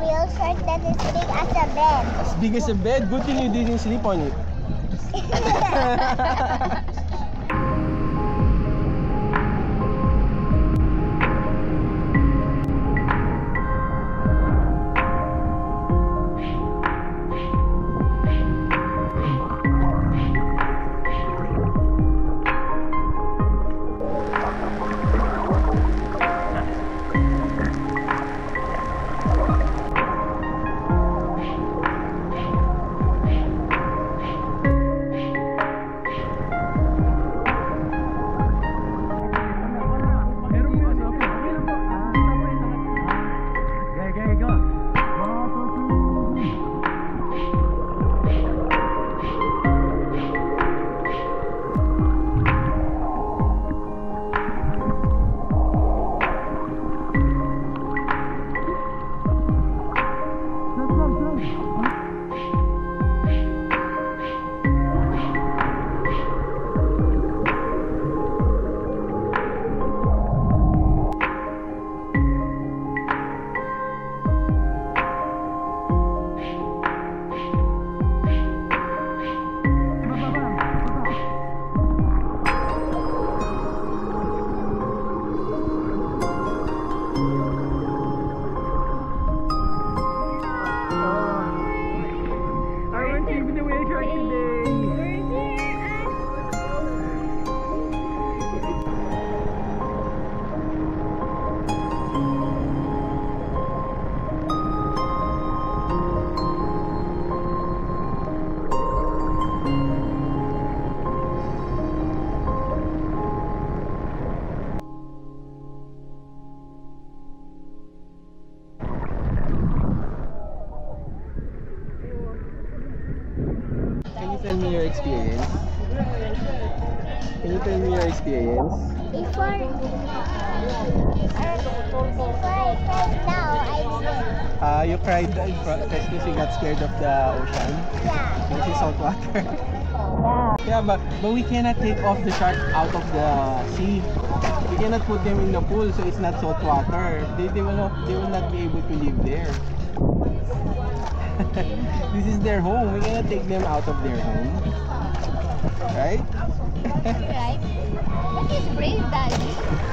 real shark that is big as a bed. As big as a bed? Good thing you didn't sleep on it. Tell me your experience. Can you tell me your experience? Before I cried now, I did. You cried because you got scared of the ocean? Yeah. Because it's salt water. Yeah. Yeah, but we cannot take off the shark out of the sea. We cannot put them in the pool, so it's not salt water. They will not be able to live there. This is their home. We cannot take them out of their home. Right? Right. That is brave, Daddy.